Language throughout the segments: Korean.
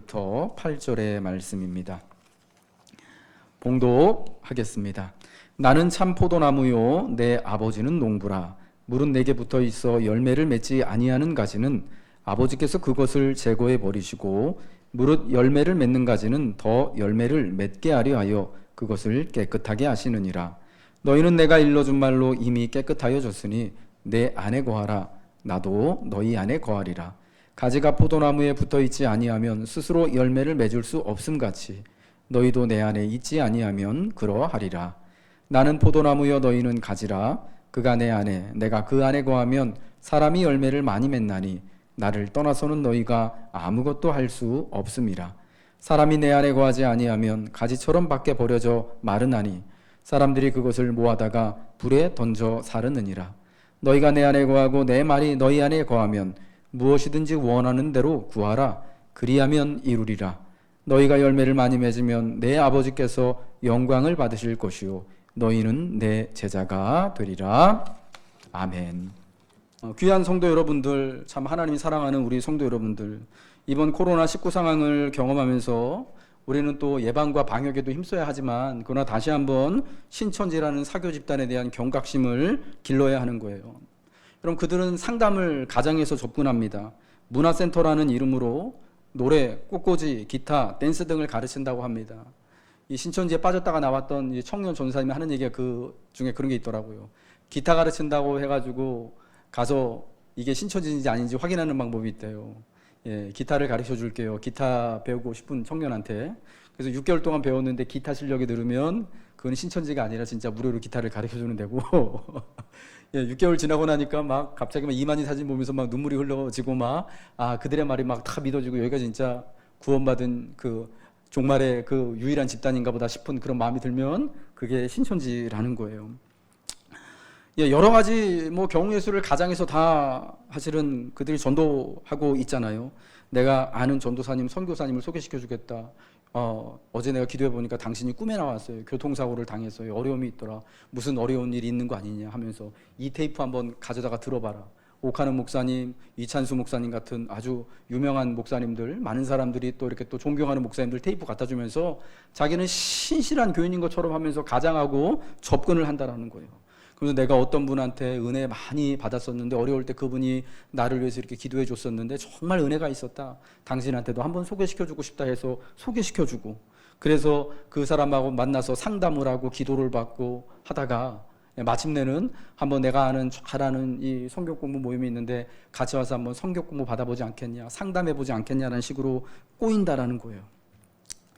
1절부터 8절의 말씀입니다. 봉독하겠습니다. 나는 참 포도나무요 내 아버지는 농부라. 물은 내게 붙어 있어 열매를 맺지 아니하는 가지는 아버지께서 그것을 제거해 버리시고 무릇 열매를 맺는 가지는 더 열매를 맺게 하려 하여 그것을 깨끗하게 하시느니라. 너희는 내가 일러준 말로 이미 깨끗하여 졌으니 내 안에 거하라. 나도 너희 안에 거하리라. 가지가 포도나무에 붙어 있지 아니하면 스스로 열매를 맺을 수 없음같이 너희도 내 안에 있지 아니하면 그러하리라. 나는 포도나무여 너희는 가지라. 그가 내 안에 내가 그 안에 거하면 사람이 열매를 많이 맺나니 나를 떠나서는 너희가 아무것도 할 수 없음이라. 사람이 내 안에 거하지 아니하면 가지처럼 밖에 버려져 마르나니 사람들이 그것을 모아다가 불에 던져 사르느니라. 너희가 내 안에 거하고 내 말이 너희 안에 거하면 무엇이든지 원하는 대로 구하라. 그리하면 이루리라. 너희가 열매를 많이 맺으면 내 아버지께서 영광을 받으실 것이요 너희는 내 제자가 되리라. 아멘. 귀한 성도 여러분들, 참 하나님이 사랑하는 우리 성도 여러분들, 이번 코로나19 상황을 경험하면서 우리는 또 예방과 방역에도 힘써야 하지만 그러나 다시 한번 신천지라는 사교 집단에 대한 경각심을 길러야 하는 거예요. 그럼 그들은 상담을 가정에서 접근합니다. 문화센터라는 이름으로 노래, 꽃꽂이, 기타, 댄스 등을 가르친다고 합니다. 이 신천지에 빠졌다가 나왔던 이 청년 전사님이 하는 얘기가 그 중에 그런 게 있더라고요. 기타 가르친다고 해가지고 가서 이게 신천지인지 아닌지 확인하는 방법이 있대요. 예, 기타를 가르쳐 줄게요. 기타 배우고 싶은 청년한테. 그래서 6개월 동안 배웠는데 기타 실력이 늘으면 그건 신천지가 아니라 진짜 무료로 기타를 가르쳐 주는 데고 예, 6개월 지나고 나니까 막 갑자기 막 이만희 사진 보면서 막 눈물이 흘러지고 막 그들의 말이 막 다 믿어지고 여기가 진짜 구원받은 그 종말의 그 유일한 집단인가 보다 싶은 그런 마음이 들면 그게 신천지라는 거예요. 예, 여러 가지 뭐 경우예수를 가장해서 다 사실은 그들이 전도하고 있잖아요. 내가 아는 전도사님, 선교사님을 소개시켜 주겠다. 어제 내가 기도해 보니까 당신이 꿈에 나왔어요. 교통사고를 당했어요. 어려움이 있더라. 무슨 어려운 일이 있는 거 아니냐 하면서 이 테이프 한번 가져다가 들어봐라. 오카는 목사님, 이찬수 목사님 같은 아주 유명한 목사님들, 많은 사람들이 또 이렇게 또 존경하는 목사님들 테이프 갖다 주면서 자기는 신실한 교인인 것처럼 하면서 가장하고 접근을 한다라는 거예요. 그래서 내가 어떤 분한테 은혜 많이 받았었는데 어려울 때 그분이 나를 위해서 이렇게 기도해 줬었는데 정말 은혜가 있었다. 당신한테도 한번 소개시켜주고 싶다 해서 소개시켜주고, 그래서 그 사람하고 만나서 상담을 하고 기도를 받고 하다가 마침내는 한번 내가 잘 아는 이 성경 공부 모임이 있는데 같이 와서 한번 성경 공부 받아보지 않겠냐, 상담해보지 않겠냐라는 식으로 꼬인다라는 거예요.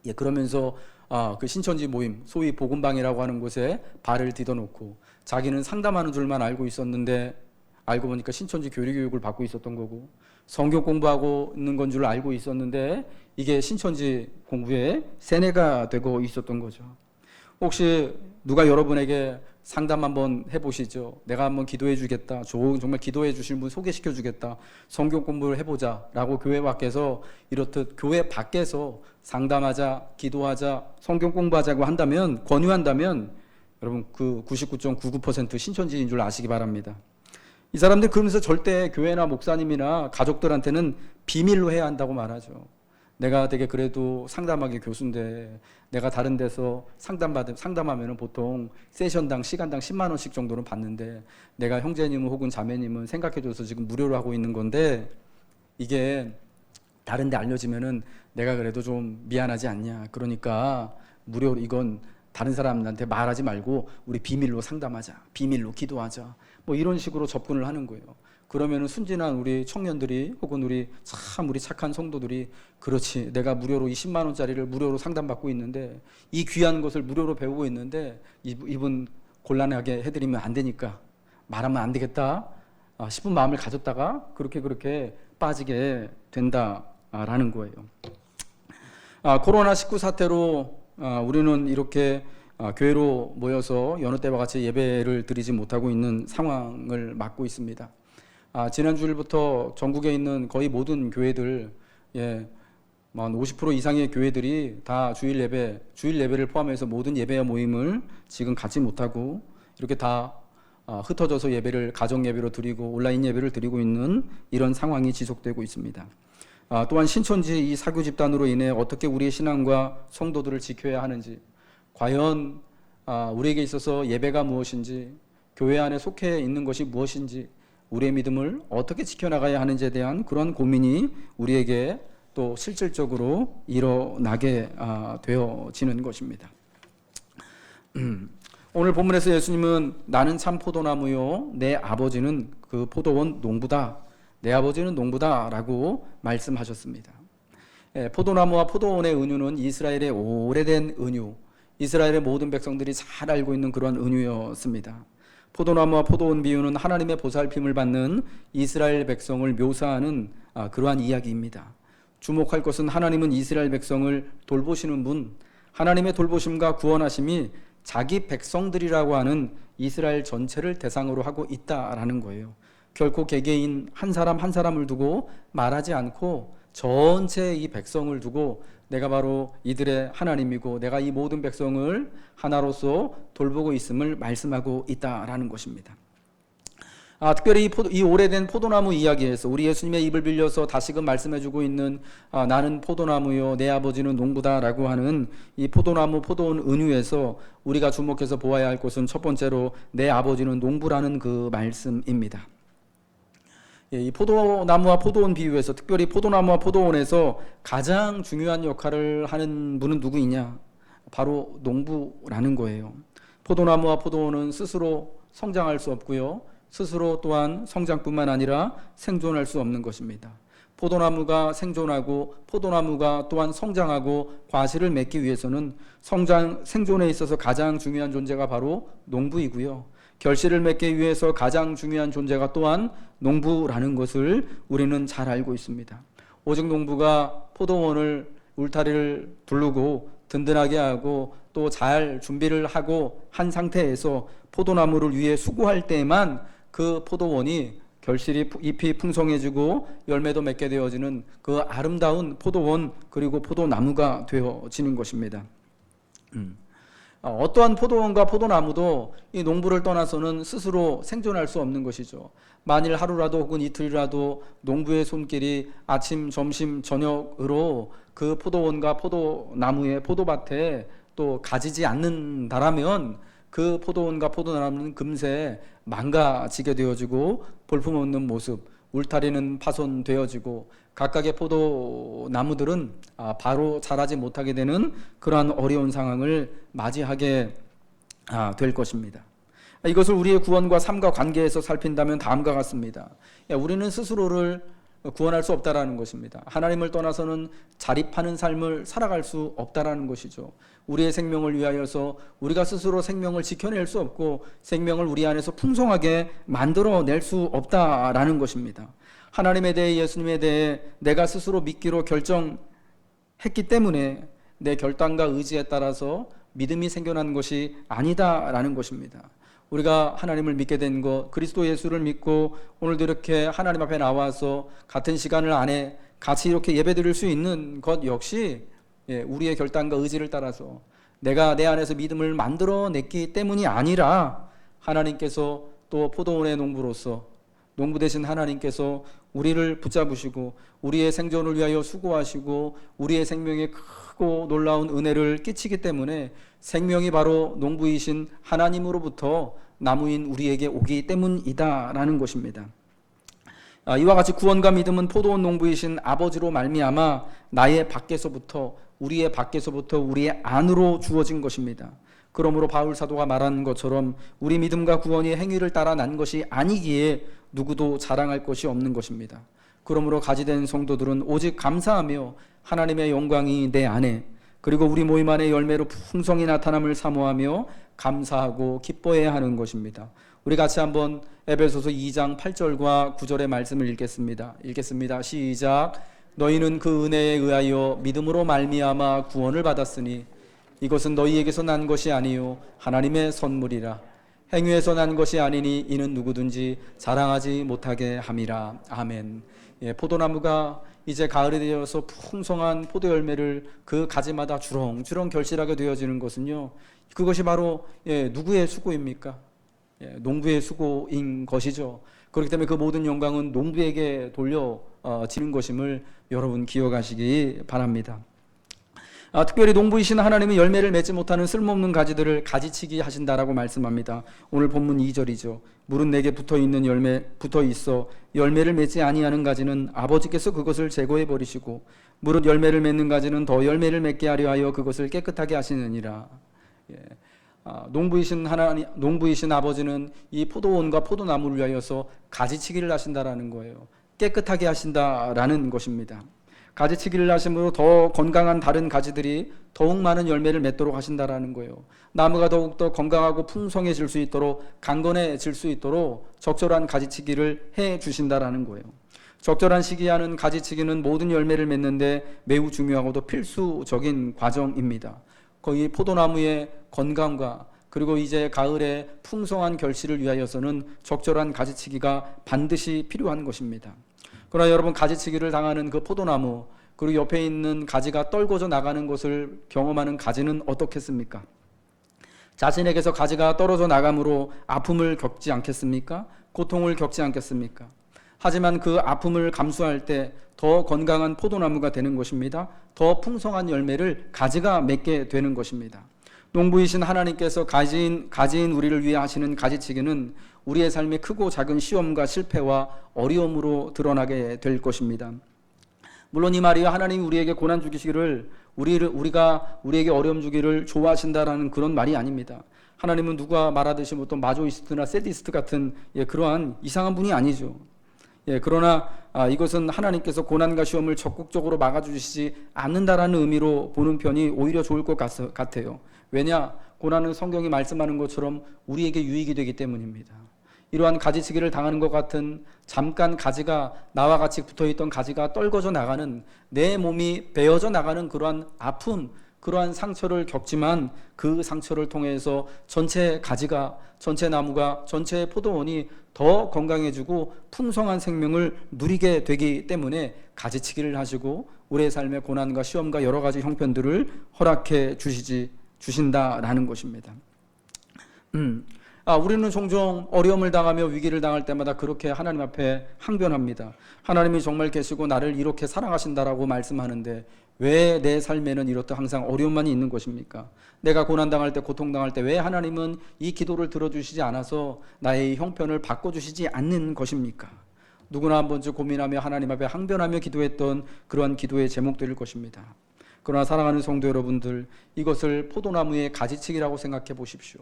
예, 그러면서 그 신천지 모임, 소위 복음방이라고 하는 곳에 발을 디뎌놓고 자기는 상담하는 줄만 알고 있었는데 알고 보니까 신천지 교리교육을 받고 있었던 거고, 성경 공부하고 있는 건 줄 알고 있었는데 이게 신천지 공부에 세뇌가 되고 있었던 거죠. 혹시 누가 여러분에게 상담 한번 해보시죠. 내가 한번 기도해 주겠다. 정말 기도해 주실 분 소개시켜 주겠다. 성경 공부를 해보자 라고 교회 밖에서 이렇듯 교회 밖에서 상담하자, 기도하자, 성경 공부하자고 한다면, 권유한다면 여러분 그 99.99% 신천지인 줄 아시기 바랍니다. 이 사람들 그러면서 절대 교회나 목사님이나 가족들한테는 비밀로 해야 한다고 말하죠. 내가 되게 그래도 상담하기 교수인데 내가 다른 데서 상담하면 보통 세션당 시간당 10만 원씩 정도는 받는데 내가 형제님은 혹은 자매님은 생각해줘서 지금 무료로 하고 있는 건데 이게 다른 데 알려지면은 내가 그래도 좀 미안하지 않냐. 그러니까 무료로, 이건 다른 사람한테 말하지 말고 우리 비밀로 상담하자, 비밀로 기도하자, 뭐 이런 식으로 접근을 하는 거예요. 그러면은 순진한 우리 청년들이 혹은 우리 착한 성도들이, 그렇지, 내가 무료로 이 10만 원짜리를 무료로 상담받고 있는데 이 귀한 것을 무료로 배우고 있는데 이분 곤란하게 해드리면 안 되니까 말하면 안 되겠다 싶은 마음을 가졌다가 그렇게 빠지게 된다라는 거예요. 코로나19 사태로 우리는 이렇게 교회로 모여서 여느 때와 같이 예배를 드리지 못하고 있는 상황을 맞고 있습니다. 지난 주일부터 전국에 있는 거의 모든 교회들, 한 50% 이상의 교회들이 다 주일 예배를 포함해서 모든 예배와 모임을 지금 갖지 못하고 이렇게 다 흩어져서 가정 예배로 드리고 온라인 예배를 드리고 있는 이런 상황이 지속되고 있습니다. 또한 신천지 이 사교 집단으로 인해 어떻게 우리의 신앙과 성도들을 지켜야 하는지, 과연 우리에게 있어서 예배가 무엇인지, 교회 안에 속해 있는 것이 무엇인지, 우리의 믿음을 어떻게 지켜나가야 하는지에 대한 그런 고민이 우리에게 또 실질적으로 일어나게 되어지는 것입니다. 오늘 본문에서 예수님은 나는 참 포도나무요 내 아버지는 그 포도원 농부다, 내 아버지는 농부다 라고 말씀하셨습니다. 포도나무와 포도원의 은유는 이스라엘의 오래된 은유, 이스라엘의 모든 백성들이 잘 알고 있는 그런 은유였습니다. 포도나무와 포도원 비유는 하나님의 보살핌을 받는 이스라엘 백성을 묘사하는 그러한 이야기입니다. 주목할 것은 하나님은 이스라엘 백성을 돌보시는 분, 하나님의 돌보심과 구원하심이 자기 백성들이라고 하는 이스라엘 전체를 대상으로 하고 있다라는 거예요. 결코 개개인 한 사람 한 사람을 두고 말하지 않고 전체 이 백성을 두고 내가 바로 이들의 하나님이고 내가 이 모든 백성을 하나로서 돌보고 있음을 말씀하고 있다라는 것입니다. 특별히 이 오래된 포도나무 이야기에서 우리 예수님의 입을 빌려서 다시금 말씀해주고 있는 나는 포도나무요 내 아버지는 농부다라고 하는 이 포도나무 포도원 은유에서 우리가 주목해서 보아야 할 것은 첫 번째로 내 아버지는 농부라는 그 말씀입니다. 이 포도나무와 포도원 비유에서 특별히 포도나무와 포도원에서 가장 중요한 역할을 하는 분은 누구이냐? 바로 농부라는 거예요. 포도나무와 포도원은 스스로 성장할 수 없고요. 스스로 또한 성장뿐만 아니라 생존할 수 없는 것입니다. 포도나무가 생존하고 포도나무가 또한 성장하고 과실을 맺기 위해서는 생존에 있어서 가장 중요한 존재가 바로 농부이고요. 결실을 맺기 위해서 가장 중요한 존재가 또한 농부라는 것을 우리는 잘 알고 있습니다. 오직 농부가 포도원을 울타리를 두르고 든든하게 하고 또 잘 준비를 하고 한 상태에서 포도나무를 위해 수고할 때에만 그 포도원이 결실이 잎이 풍성해지고 열매도 맺게 되어지는 그 아름다운 포도원 그리고 포도나무가 되어지는 것입니다. 어떠한 포도원과 포도나무도 이 농부를 떠나서는 스스로 생존할 수 없는 것이죠. 만일 하루라도 혹은 이틀이라도 농부의 손길이 아침, 점심, 저녁으로 그 포도원과 포도나무의 포도밭에 또 가지지 않는다라면 그 포도원과 포도나무는 금세 망가지게 되어지고 볼품없는 모습, 울타리는 파손되어지고 각각의 포도나무들은 바로 자라지 못하게 되는 그러한 어려운 상황을 맞이하게 될 것입니다. 이것을 우리의 구원과 삶과 관계에서 살핀다면 다음과 같습니다. 우리는 스스로를 구원할 수 없다라는 것입니다. 하나님을 떠나서는 자립하는 삶을 살아갈 수 없다라는 것이죠. 우리의 생명을 위하여서 우리가 스스로 생명을 지켜낼 수 없고 생명을 우리 안에서 풍성하게 만들어낼 수 없다라는 것입니다. 하나님에 대해 예수님에 대해 내가 스스로 믿기로 결정했기 때문에 내 결단과 의지에 따라서 믿음이 생겨난 것이 아니다라는 것입니다. 우리가 하나님을 믿게 된 것, 그리스도 예수를 믿고 오늘도 이렇게 하나님 앞에 나와서 같은 시간을 안에 같이 이렇게 예배드릴 수 있는 것 역시 우리의 결단과 의지를 따라서 내가 내 안에서 믿음을 만들어냈기 때문이 아니라 하나님께서 또 포도원의 농부로서 농부 되신 하나님께서 우리를 붙잡으시고 우리의 생존을 위하여 수고하시고 우리의 생명에 크고 놀라운 은혜를 끼치기 때문에 생명이 바로 농부이신 하나님으로부터 나무인 우리에게 오기 때문이다라는 것입니다. 이와 같이 구원과 믿음은 포도원 농부이신 아버지로 말미암아 나의 밖에서부터 우리의 밖에서부터 우리의 안으로 주어진 것입니다. 그러므로 바울 사도가 말하는 것처럼 우리 믿음과 구원이 행위를 따라 난 것이 아니기에 누구도 자랑할 것이 없는 것입니다. 그러므로 가지된 성도들은 오직 감사하며 하나님의 영광이 내 안에 그리고 우리 모임 안에 열매로 풍성히 나타남을 사모하며 감사하고 기뻐해야 하는 것입니다. 우리 같이 한번 에베소서 2장 8절과 9절의 말씀을 읽겠습니다. 시작. 너희는 그 은혜에 의하여 믿음으로 말미암아 구원을 받았으니 이것은 너희에게서 난 것이 아니요 하나님의 선물이라. 행위에서 난 것이 아니니 이는 누구든지 자랑하지 못하게 함이라. 아멘. 포도나무가 이제 가을이 되어서 풍성한 포도 열매를 그 가지마다 주렁주렁 결실하게 되어지는 것은요, 그것이 바로 누구의 수고입니까? 농부의 수고인 것이죠. 그렇기 때문에 그 모든 영광은 농부에게 돌려지는 것임을 여러분 기억하시기 바랍니다. 특별히 농부이신 하나님은 열매를 맺지 못하는 쓸모없는 가지들을 가지치기 하신다라고 말씀합니다. 오늘 본문 2절이죠. 물은 내게 붙어 있어 열매를 맺지 아니하는 가지는 아버지께서 그것을 제거해 버리시고 무릇 열매를 맺는 가지는 더 열매를 맺게 하려 하여 그것을 깨끗하게 하시느니라. 농부이신 아버지는 이 포도원과 포도나무를 위하여서 가지치기를 하신다라는 거예요. 깨끗하게 하신다라는 것입니다. 가지치기를 하심으로 더 건강한 다른 가지들이 더욱 많은 열매를 맺도록 하신다라는 거예요. 나무가 더욱더 건강하고 풍성해질 수 있도록, 강건해질 수 있도록 적절한 가지치기를 해 주신다라는 거예요. 적절한 시기에 하는 가지치기는 모든 열매를 맺는데 매우 중요하고도 필수적인 과정입니다. 거의 포도나무의 건강과 그리고 이제 가을에 풍성한 결실을 위하여서는 적절한 가지치기가 반드시 필요한 것입니다. 그러나 여러분, 가지치기를 당하는 그 포도나무, 그리고 옆에 있는 가지가 떨궈져 나가는 것을 경험하는 가지는 어떻겠습니까? 자신에게서 가지가 떨어져 나감으로 아픔을 겪지 않겠습니까? 고통을 겪지 않겠습니까? 하지만 그 아픔을 감수할 때 더 건강한 포도나무가 되는 것입니다. 더 풍성한 열매를 가지가 맺게 되는 것입니다. 농부이신 하나님께서 가지인 우리를 위해 하시는 가지치기는 우리의 삶의 크고 작은 시험과 실패와 어려움으로 드러나게 될 것입니다. 물론 이 말이 하나님이 우리에게 고난 주기를 우리에게 어려움 주기를 좋아하신다라는 그런 말이 아닙니다. 하나님은 누가 말하듯이 어떤 마조이스트나 세디스트 같은 그러한 이상한 분이 아니죠. 그러나 이것은 하나님께서 고난과 시험을 적극적으로 막아주시지 않는다라는 의미로 보는 편이 오히려 좋을 것 같아요. 왜냐? 고난은 성경이 말씀하는 것처럼 우리에게 유익이 되기 때문입니다. 이러한 가지치기를 당하는 것 같은, 잠깐 가지가 나와 같이 붙어있던 가지가 떨궈져 나가는, 내 몸이 베어져 나가는 그러한 아픔, 그러한 상처를 겪지만 그 상처를 통해서 전체 가지가, 전체 나무가, 전체 포도원이 더 건강해지고 풍성한 생명을 누리게 되기 때문에 가지치기를 하시고 우리의 삶의 고난과 시험과 여러 가지 형편들을 허락해 주신다라는 것입니다. 우리는 종종 어려움을 당하며 위기를 당할 때마다 그렇게 하나님 앞에 항변합니다. 하나님이 정말 계시고 나를 이렇게 사랑하신다라고 말씀하는데 왜 내 삶에는 이렇듯 항상 어려움만이 있는 것입니까? 내가 고난당할 때, 고통당할 때 왜 하나님은 이 기도를 들어주시지 않아서 나의 형편을 바꿔주시지 않는 것입니까? 누구나 한 번쯤 고민하며 하나님 앞에 항변하며 기도했던 그러한 기도의 제목들일 것입니다. 그러나 사랑하는 성도 여러분들, 이것을 포도나무의 가지치기라고 생각해 보십시오.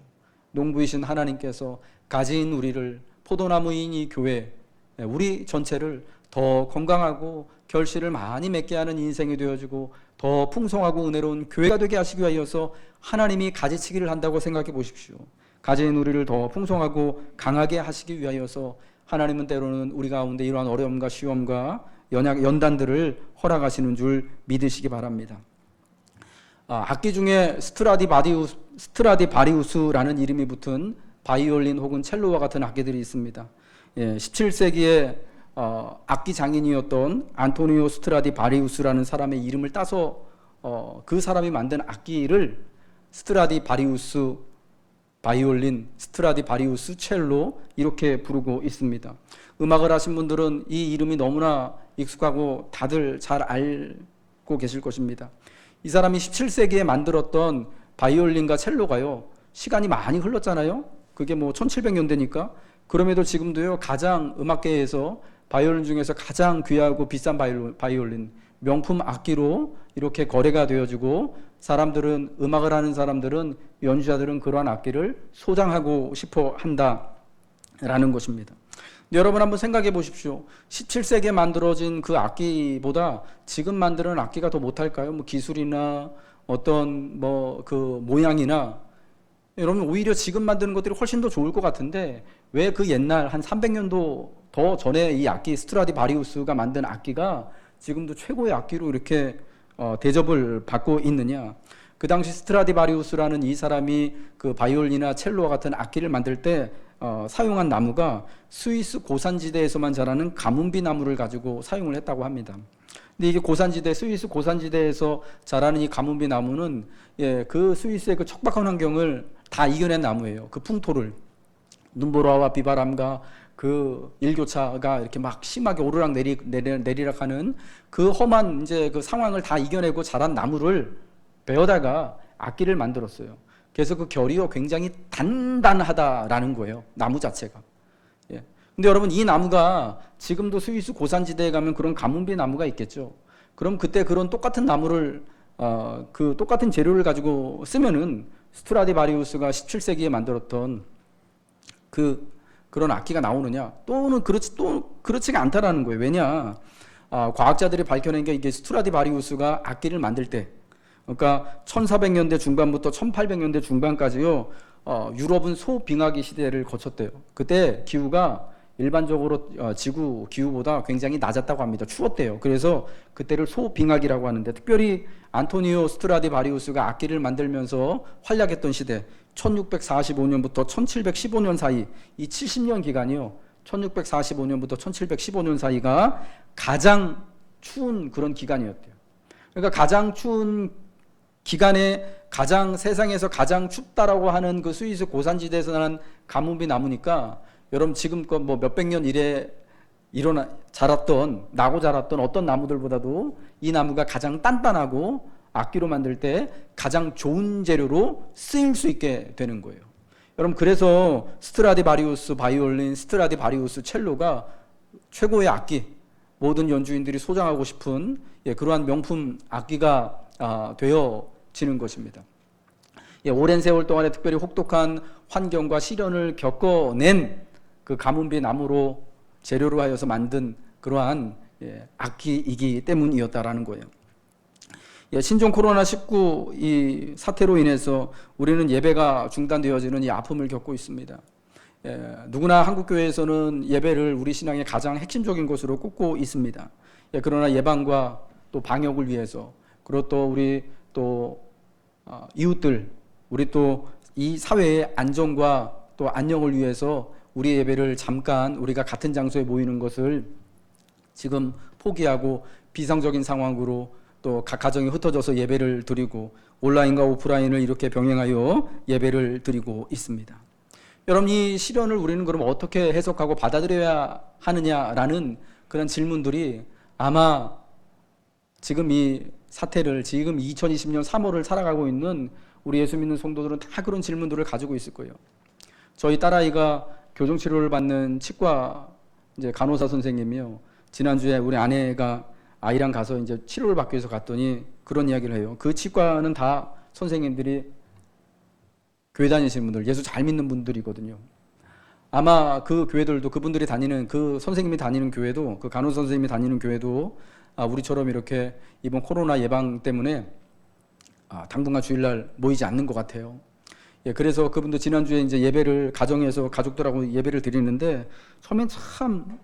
농부이신 하나님께서 가지인 우리를, 포도나무인 이 교회, 우리 전체를 더 건강하고 결실을 많이 맺게 하는 인생이 되어지고 더 풍성하고 은혜로운 교회가 되게 하시기 위하여서 하나님이 가지치기를 한다고 생각해 보십시오. 가지인 우리를 더 풍성하고 강하게 하시기 위하여서 하나님은 때로는 우리 가운데 이러한 어려움과 시험과 연단들을 허락하시는 줄 믿으시기 바랍니다. 악기 중에 스트라디바리우스라는 이름이 붙은 바이올린 혹은 첼로와 같은 악기들이 있습니다. 17세기에 악기 장인이었던 안토니오 스트라디바리우스라는 사람의 이름을 따서 그 사람이 만든 악기를 스트라디바리우스 바이올린, 스트라디바리우스 첼로 이렇게 부르고 있습니다. 음악을 하신 분들은 이 이름이 너무나 익숙하고 다들 잘 알고 계실 것입니다. 이 사람이 17세기에 만들었던 바이올린과 첼로가요, 시간이 많이 흘렀잖아요. 그게 1700년대니까. 그럼에도 지금도요, 가장 음악계에서 바이올린 중에서 가장 귀하고 비싼 바이올린, 명품 악기로 이렇게 거래가 되어지고 사람들은, 음악을 하는 사람들은, 연주자들은 그러한 악기를 소장하고 싶어 한다라는 것입니다. 여러분 한번 생각해 보십시오. 17세기에 만들어진 그 악기보다 지금 만드는 악기가 더 못할까요? 기술이나 어떤 그 모양이나. 여러분 오히려 지금 만드는 것들이 훨씬 더 좋을 것 같은데 왜 그 옛날 한 300년도 더 전에 이 악기 스트라디바리우스가 만든 악기가 지금도 최고의 악기로 이렇게 대접을 받고 있느냐? 그 당시 스트라디바리우스라는 이 사람이 그 바이올린이나 첼로와 같은 악기를 만들 때 사용한 나무가 스위스 고산지대에서만 자라는 가뭄비 나무를 가지고 사용을 했다고 합니다. 근데 이게 스위스 고산지대에서 자라는 이 가뭄비 나무는 그 스위스의 그 척박한 환경을 다 이겨낸 나무예요. 그 풍토를, 눈보라와 비바람과 그 일교차가 이렇게 막 심하게 오르락 내리락하는 그 험한 이제 그 상황을 다 이겨내고 자란 나무를 베어다가 악기를 만들었어요. 그래서 그 결이요 굉장히 단단하다라는 거예요. 나무 자체가. 예. 근데 여러분 이 나무가 지금도 스위스 고산지대에 가면 그런 가뭄비 나무가 있겠죠. 그럼 그때 그런 똑같은 나무를 그 똑같은 재료를 가지고 쓰면은 스트라디바리우스가 17세기에 만들었던 그런 악기가 나오느냐? 또는 그렇지가 않다라는 거예요. 왜냐? 과학자들이 밝혀낸 게 이게 스트라디바리우스가 악기를 만들 때, 그러니까 1400년대 중반부터 1800년대 중반까지요, 유럽은 소빙하기 시대를 거쳤대요. 그때 기후가 일반적으로 지구 기후보다 굉장히 낮았다고 합니다. 추웠대요. 그래서 그때를 소빙하기라고 하는데, 특별히 안토니오 스트라디바리우스가 악기를 만들면서 활약했던 시대, 1645년부터 1715년 사이, 이 70년 기간이요, 1645년부터 1715년 사이가 가장 추운 그런 기간이었대요. 그러니까 가장 추운 기간에 세상에서 가장 춥다라고 하는 그 스위스 고산지대에서 나는 가뭄비 나무니까, 여러분 지금껏 뭐 몇백 년 이래 나고 자랐던 어떤 나무들보다도 이 나무가 가장 단단하고 악기로 만들 때 가장 좋은 재료로 쓰일 수 있게 되는 거예요. 여러분 그래서 스트라디바리우스 바이올린, 스트라디바리우스 첼로가 최고의 악기, 모든 연주인들이 소장하고 싶은 그러한 명품 악기가 되어지는 것입니다. 오랜 세월 동안에 특별히 혹독한 환경과 시련을 겪어낸 그 가뭄비 나무로 재료로 하여서 만든 그러한 악기이기 때문이었다라는 거예요. 신종 코로나19 이 사태로 인해서 우리는 예배가 중단되어지는 이 아픔을 겪고 있습니다. 누구나 한국교회에서는 예배를 우리 신앙의 가장 핵심적인 것으로 꼽고 있습니다. 그러나 예방과 또 방역을 위해서, 그리고 또 우리 또 이웃들, 우리 또 이 사회의 안정과 또 안녕을 위해서 우리 예배를 잠깐 우리가 같은 장소에 모이는 것을 지금 포기하고 비상적인 상황으로 또 각 가정이 흩어져서 예배를 드리고 온라인과 오프라인을 이렇게 병행하여 예배를 드리고 있습니다. 여러분 이 시련을 우리는 그럼 어떻게 해석하고 받아들여야 하느냐라는 그런 질문들이 아마 지금 이 사태를, 지금 2020년 3월을 살아가고 있는 우리 예수 믿는 성도들은 다 그런 질문들을 가지고 있을 거예요. 저희 딸아이가 교정치료를 받는 치과 이제 간호사 선생님이요, 지난주에 우리 아내가 아이랑 가서 이제 치료를 받기 위해서 갔더니 그런 이야기를 해요. 그 치과는 다 선생님들이 교회 다니시는 분들, 예수 잘 믿는 분들이거든요. 아마 그 교회들도, 그분들이 다니는, 그 선생님이 다니는 교회도, 그 간호사 선생님이 다니는 교회도 우리처럼 이렇게 이번 코로나 예방 때문에 당분간 주일날 모이지 않는 것 같아요. 그래서 그분도 지난주에 이제 예배를 가정에서 가족들하고 예배를 드리는데 처음엔 참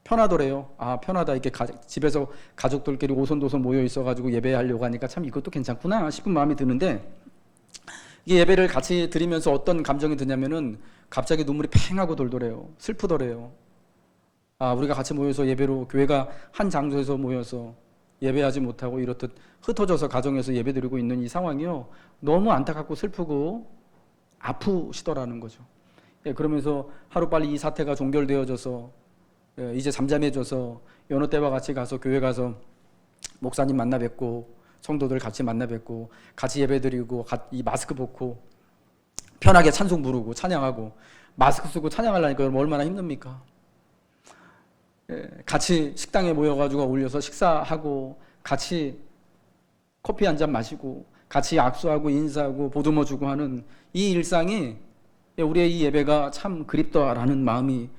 편하더래요. 편하다. 이렇게 집에서 가족들끼리 오손도손 모여 있어가지고 예배하려고 하니까 참 이것도 괜찮구나 싶은 마음이 드는데, 이 예배를 같이 드리면서 어떤 감정이 드냐면은 갑자기 눈물이 팽하고 돌더래요. 슬프더래요. 우리가 같이 모여서 예배로, 교회가 한 장소에서 모여서 예배하지 못하고 이렇듯 흩어져서 가정에서 예배드리고 있는 이 상황이요, 너무 안타깝고 슬프고 아프시더라는 거죠. 그러면서 하루빨리 이 사태가 종결되어져서 이제 잠잠해져서 여느 때와 같이 가서 교회 가서 목사님 만나 뵙고 성도들 같이 만나 뵙고 같이 예배드리고 이 마스크 벗고 편하게 찬송 부르고 찬양하고, 마스크 쓰고 찬양하려니까 얼마나 힘듭니까? 같이 식당에 모여가지고 올려서 식사하고 같이 커피 한 잔 마시고 같이 악수하고 인사하고 보듬어 주고 하는 이 일상이, 우리의 이 예배가 참 그립다라는 마음이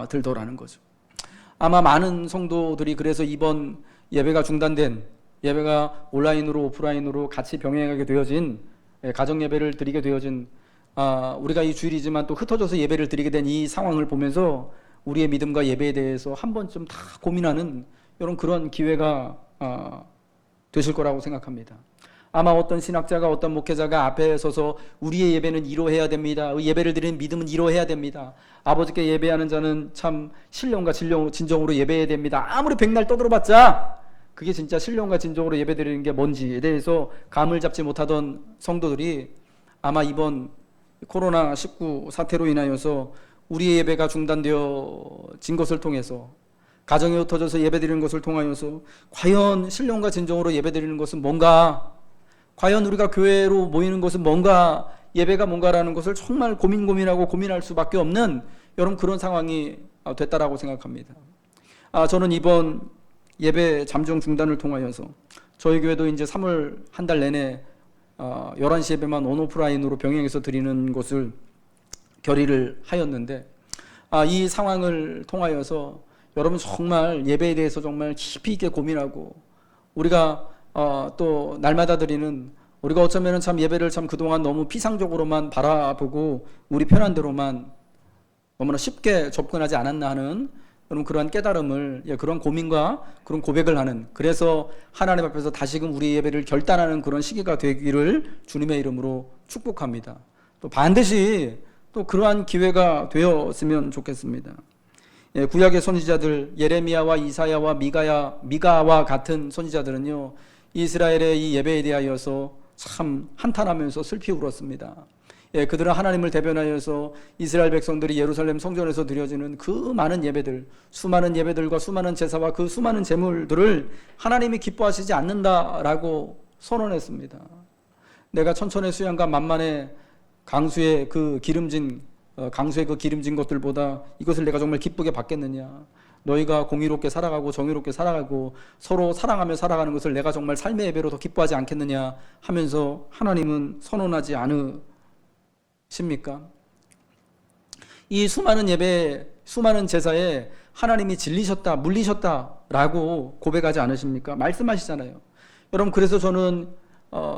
들더라는 거죠. 아마 많은 성도들이 그래서 이번 예배가 중단된, 예배가 온라인으로 오프라인으로 같이 병행하게 되어진, 가정 예배를 드리게 되어진, 우리가 이 주일이지만 또 흩어져서 예배를 드리게 된 이 상황을 보면서 우리의 믿음과 예배에 대해서 한 번쯤 다 고민하는 이런 그런 기회가 되실 거라고 생각합니다. 아마 어떤 신학자가, 어떤 목회자가 앞에 서서 우리의 예배는 이러해야 됩니다. 예배를 드리는 믿음은 이러해야 됩니다. 아버지께 예배하는 자는 참 신령과 진정으로 예배해야 됩니다. 아무리 백날 떠들어봤자 그게 진짜 신령과 진정으로 예배드리는 게 뭔지에 대해서 감을 잡지 못하던 성도들이 아마 이번 코로나19 사태로 인하여서 우리의 예배가 중단되어진 것을 통해서, 가정에 흩어져서 예배드리는 것을 통하여서 과연 신령과 진정으로 예배드리는 것은 뭔가, 과연 우리가 교회로 모이는 것은 뭔가, 예배가 뭔가라는 것을 정말 고민하고 고민할 수밖에 없는 여러분 그런 상황이 됐다라고 생각합니다. 저는 이번 예배 잠정 중단을 통하여서 저희 교회도 이제 3월 한 달 내내 11시 예배만 온오프라인으로 병행해서 드리는 것을 결의를 하였는데, 이 상황을 통하여서 여러분 정말 예배에 대해서 정말 깊이 있게 고민하고, 우리가 또 날마다 드리는, 우리가 어쩌면 참 예배를 참 그동안 너무 피상적으로만 바라보고 우리 편한 대로만 너무나 쉽게 접근하지 않았나 하는 여러분 그러한 깨달음을, 그런 고민과 그런 고백을 하는, 그래서 하나님 앞에서 다시금 우리 예배를 결단하는 그런 시기가 되기를 주님의 이름으로 축복합니다. 또 반드시 또 그러한 기회가 되었으면 좋겠습니다. 구약의 선지자들 예레미야와 이사야와 미가와 같은 선지자들은요, 이스라엘의 이 예배에 대하여서 참 한탄하면서 슬피 울었습니다. 그들은 하나님을 대변하여서 이스라엘 백성들이 예루살렘 성전에서 드려지는 그 많은 예배들, 수많은 예배들과 수많은 제사와 그 수많은 제물들을 하나님이 기뻐하시지 않는다라고 선언했습니다. 내가 천천의 수양과 만만의 강수의 그 기름진 것들보다 이것을 내가 정말 기쁘게 받겠느냐? 너희가 공의롭게 살아가고 정의롭게 살아가고 서로 사랑하며 살아가는 것을 내가 정말 삶의 예배로 더 기뻐하지 않겠느냐 하면서 하나님은 선언하지 않으십니까? 이 수많은 예배, 수많은 제사에 하나님이 질리셨다, 물리셨다라고 고백하지 않으십니까? 말씀하시잖아요. 여러분, 그래서 저는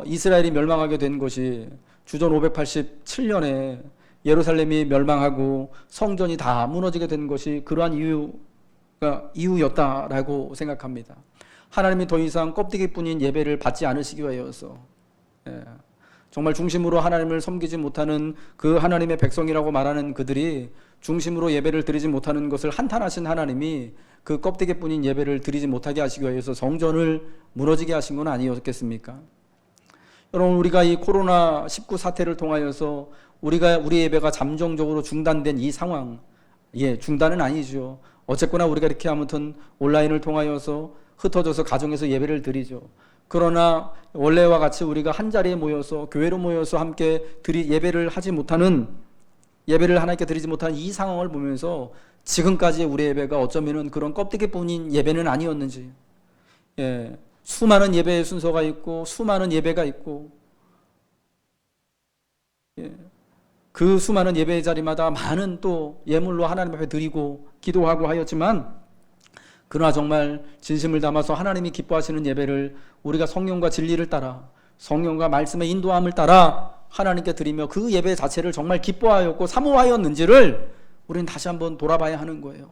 이스라엘이 멸망하게 된 것이 주전 587년에 예루살렘이 멸망하고 성전이 다 무너지게 된 것이 그러한 이유였다라고 생각합니다. 하나님이 더 이상 껍데기뿐인 예배를 받지 않으시기 위하여서, 정말 중심으로 하나님을 섬기지 못하는 그 하나님의 백성이라고 말하는 그들이 중심으로 예배를 드리지 못하는 것을 한탄하신 하나님이 그 껍데기뿐인 예배를 드리지 못하게 하시기 위해서 성전을 무너지게 하신 건 아니었겠습니까? 여러분, 우리가 이 코로나19 사태를 통하여서 우리 예배가 잠정적으로 중단된 이 상황, 중단은 아니죠. 어쨌거나 우리가 이렇게 아무튼 온라인을 통하여서 흩어져서 가정에서 예배를 드리죠. 그러나 원래와 같이 우리가 한 자리에 모여서 교회로 모여서 함께 예배를 하나님께 드리지 못한 이 상황을 보면서 지금까지 우리 예배가 어쩌면은 그런 껍데기뿐인 예배는 아니었는지, 수많은 예배의 순서가 있고 수많은 예배가 있고, 그 수많은 예배의 자리마다 많은 또 예물로 하나님 앞에 드리고 기도하고 하였지만, 그러나 정말 진심을 담아서 하나님이 기뻐하시는 예배를 우리가 성령과 진리를 따라, 성령과 말씀의 인도함을 따라 하나님께 드리며 그 예배 자체를 정말 기뻐하였고 사모하였는지를 우리는 다시 한번 돌아봐야 하는 거예요.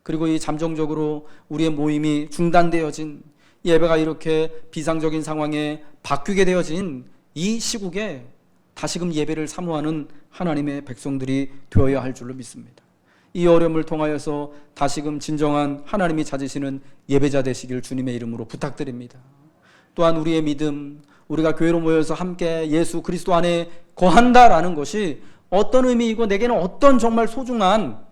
그리고 이 잠정적으로 우리의 모임이 중단되어진, 예배가 이렇게 비상적인 상황에 바뀌게 되어진 이 시국에 다시금 예배를 사모하는 하나님의 백성들이 되어야 할 줄로 믿습니다. 이 어려움을 통하여서 다시금 진정한 하나님이 찾으시는 예배자 되시길 주님의 이름으로 부탁드립니다. 또한 우리의 믿음, 우리가 교회로 모여서 함께 예수 그리스도 안에 거한다라는 것이 어떤 의미이고 내게는 어떤 정말 소중한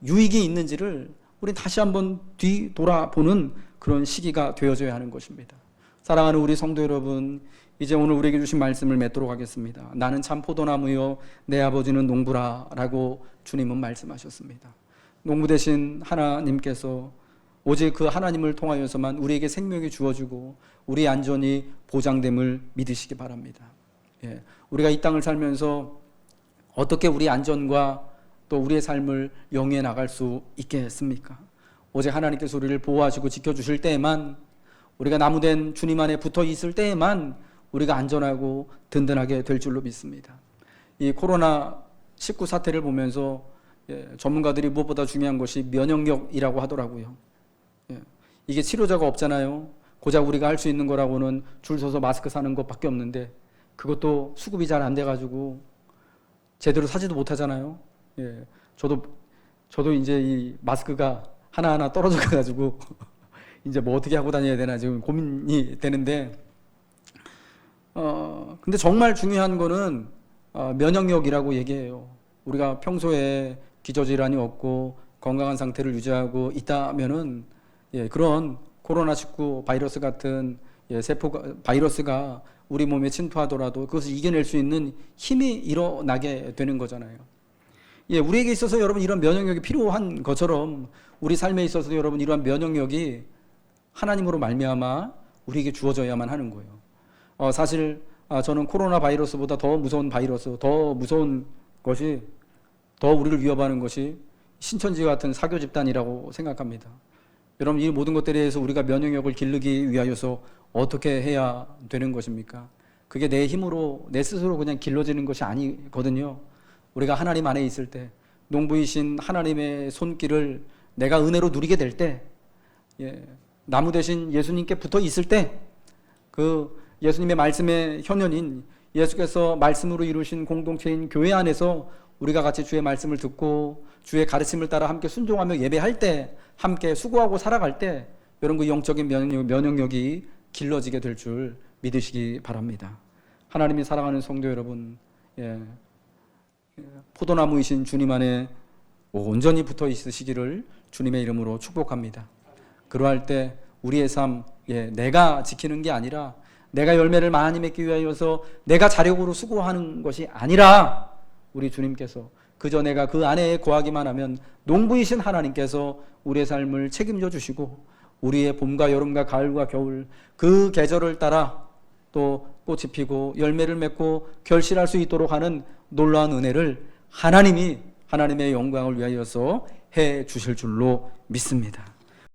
유익이 있는지를 우리는 다시 한번 뒤돌아보는 그런 시기가 되어져야 하는 것입니다. 사랑하는 우리 성도 여러분, 이제 오늘 우리에게 주신 말씀을 맺도록 하겠습니다. 나는 참 포도나무요 내 아버지는 농부라 라고 주님은 말씀하셨습니다. 농부 되신 하나님께서 오직 그 하나님을 통하여서만 우리에게 생명이 주어지고 우리의 안전이 보장됨을 믿으시기 바랍니다. 우리가 이 땅을 살면서 어떻게 우리 안전과 또 우리의 삶을 영위해 나갈 수 있겠습니까? 오직 하나님께서 우리를 보호하시고 지켜주실 때에만, 우리가 나무된 주님 안에 붙어 있을 때에만 우리가 안전하고 든든하게 될 줄로 믿습니다. 이 코로나19 사태를 보면서 전문가들이 무엇보다 중요한 것이 면역력이라고 하더라고요. 이게 치료자가 없잖아요. 고작 우리가 할 수 있는 거라고는 줄 서서 마스크 사는 것밖에 없는데, 그것도 수급이 잘 안 돼가지고 제대로 사지도 못하잖아요. 저도 이제 이 마스크가 하나하나 떨어져 가지고 이제 뭐 어떻게 하고 다녀야 되나 지금 고민이 되는데, 근데 정말 중요한 거는 면역력이라고 얘기해요. 우리가 평소에 기저질환이 없고 건강한 상태를 유지하고 있다면은 그런 코로나19 바이러스 같은 바이러스가 우리 몸에 침투하더라도 그것을 이겨낼 수 있는 힘이 일어나게 되는 거잖아요. 우리에게 있어서 여러분 이런 면역력이 필요한 것처럼 우리 삶에 있어서도 여러분 이러한 면역력이 하나님으로 말미암아 우리에게 주어져야만 하는 거예요. 사실 저는 코로나 바이러스보다 더 무서운 바이러스, 더 무서운 것이, 더 우리를 위협하는 것이 신천지 같은 사교 집단이라고 생각합니다. 여러분 이 모든 것들에 대해서 우리가 면역력을 기르기 위하여서 어떻게 해야 되는 것입니까? 그게 내 힘으로 내 스스로 그냥 길러지는 것이 아니거든요. 우리가 하나님 안에 있을 때, 농부이신 하나님의 손길을 내가 은혜로 누리게 될 때, 나무 대신 예수님께 붙어 있을 때, 그 예수님의 말씀의 현현인 예수께서 말씀으로 이루신 공동체인 교회 안에서 우리가 같이 주의 말씀을 듣고 주의 가르침을 따라 함께 순종하며 예배할 때, 함께 수고하고 살아갈 때, 여러분 그 영적인 면역력이 길러지게 될 줄 믿으시기 바랍니다. 하나님이 사랑하는 성도 여러분, 포도나무이신 주님 안에 온전히 붙어 있으시기를 주님의 이름으로 축복합니다. 그러할 때 우리의 삶, 내가 지키는 게 아니라, 내가 열매를 많이 맺기 위하여서 내가 자력으로 수고하는 것이 아니라, 우리 주님께서 그저 내가 그 안에 거하기만 하면 농부이신 하나님께서 우리의 삶을 책임져 주시고, 우리의 봄과 여름과 가을과 겨울 그 계절을 따라 또 꽃이 피고 열매를 맺고 결실할 수 있도록 하는 놀라운 은혜를 하나님이 하나님의 영광을 위하여서 해 주실 줄로 믿습니다.